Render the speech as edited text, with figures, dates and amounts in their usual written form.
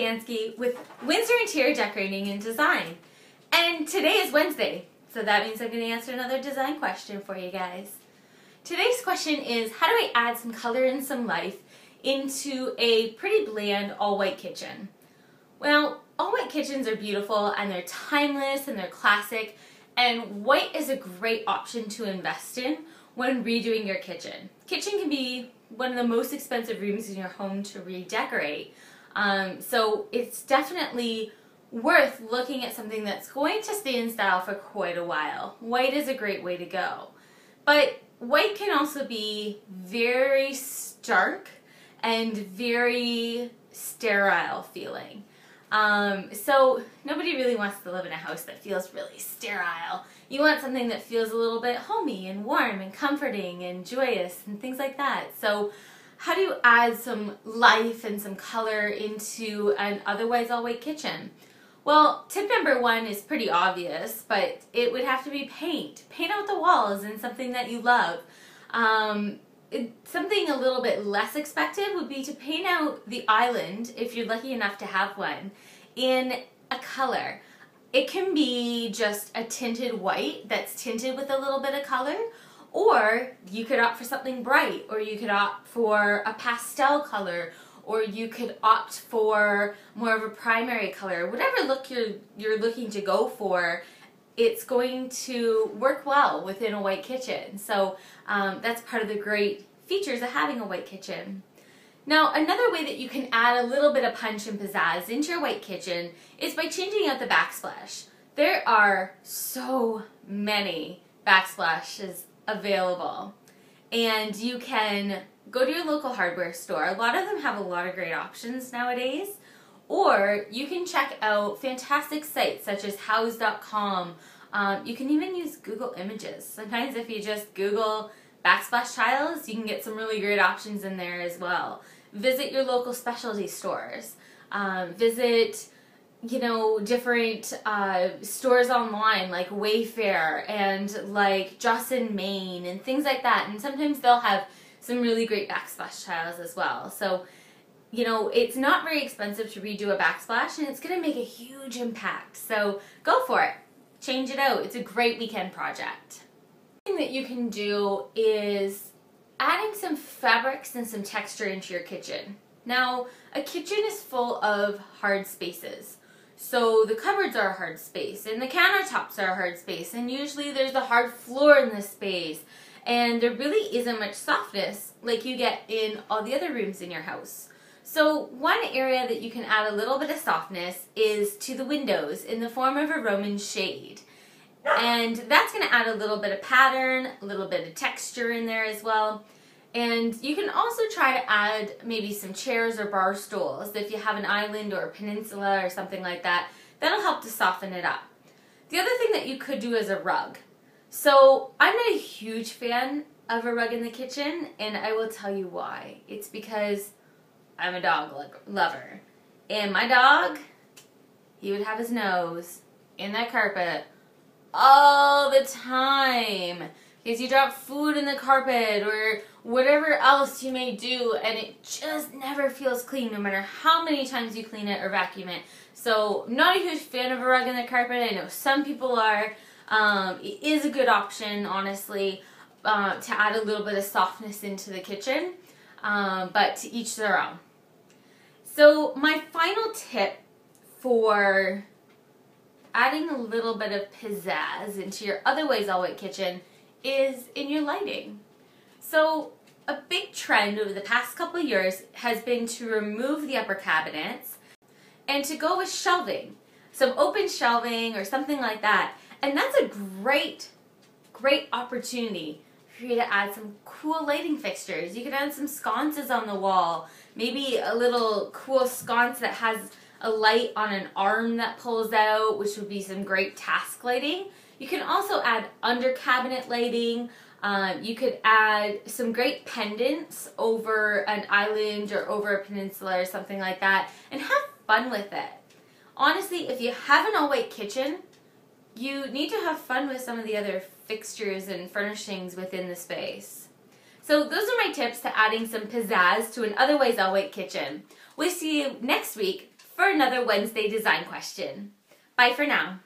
Prestanski with Windsor Interior Decorating and Design. And today is Wednesday, so that means I'm going to answer another design question for you guys. Today's question is, how do I add some color and some life into a pretty bland all-white kitchen? Well, all-white kitchens are beautiful and they're timeless and they're classic, and white is a great option to invest in when redoing your kitchen. Kitchen can be one of the most expensive rooms in your home to redecorate. So it's definitely worth looking at something that's going to stay in style for quite a while. White is a great way to go. But white can also be very stark and very sterile feeling. So nobody really wants to live in a house that feels really sterile. You want something that feels a little bit homey and warm and comforting and joyous and things like that. So how do you add some life and some color into an otherwise all-white kitchen? Well, tip number one is pretty obvious, but it would have to be paint. Paint out the walls in something that you love. Something a little bit less expected would be to paint out the island, if you're lucky enough to have one, in a color. It can be just a tinted white that's tinted with a little bit of color, or you could opt for something bright, or you could opt for a pastel color, or you could opt for more of a primary color. Whatever look you're looking to go for, it's going to work well within a white kitchen. So that's part of the great features of having a white kitchen. Now, another way that you can add a little bit of punch and pizzazz into your white kitchen is by changing out the backsplash. There are so many backsplashes available, and you can go to your local hardware store. A lot of them have a lot of great options nowadays, or you can check out fantastic sites such as house.com. You can even use Google Images. Sometimes if you just Google backsplash tiles, you can get some really great options in there as well. Visit your local specialty stores. Visit, different stores online like Wayfair and like Joss & Main and things like that. And sometimes they'll have some really great backsplash tiles as well. So, it's not very expensive to redo a backsplash, and it's going to make a huge impact. So go for it. Change it out. It's a great weekend project. Thing that you can do is adding some fabrics and some texture into your kitchen. Now, a kitchen is full of hard spaces. So the cupboards are a hard space, and the countertops are a hard space, and usually there's a hard floor in this space, and there really isn't much softness like you get in all the other rooms in your house. So one area that you can add a little bit of softness is to the windows in the form of a Roman shade. And that's going to add a little bit of pattern, a little bit of texture in there as well. And you can also try to add maybe some chairs or bar stools if you have an island or a peninsula or something like that. That'll help to soften it up. The other thing that you could do is a rug. So I'm not a huge fan of a rug in the kitchen, and I will tell you why. It's because I'm a dog lover. And my dog, he would have his nose in that carpet all the time, because you drop food in the carpet or whatever else you may do, and it just never feels clean no matter how many times you clean it or vacuum it. So not a huge fan of a rug in the carpet. I know some people are. It is a good option, honestly, to add a little bit of softness into the kitchen, but to each their own. So my final tip for adding a little bit of pizzazz into your otherwise all-white kitchen is in your lighting. So a big trend over the past couple of years has been to remove the upper cabinets and to go with shelving. Some open shelving or something like that. And that's a great opportunity for you to add some cool lighting fixtures. You could add some sconces on the wall. Maybe a little cool sconce that has a light on an arm that pulls out, which would be some great task lighting. You can also add under cabinet lighting. You could add some great pendants over an island or over a peninsula or something like that, and have fun with it. Honestly, if you have an all-white kitchen, you need to have fun with some of the other fixtures and furnishings within the space. So those are my tips to adding some pizzazz to an otherwise all-white kitchen. We'll see you next week for another Wednesday design question. Bye for now.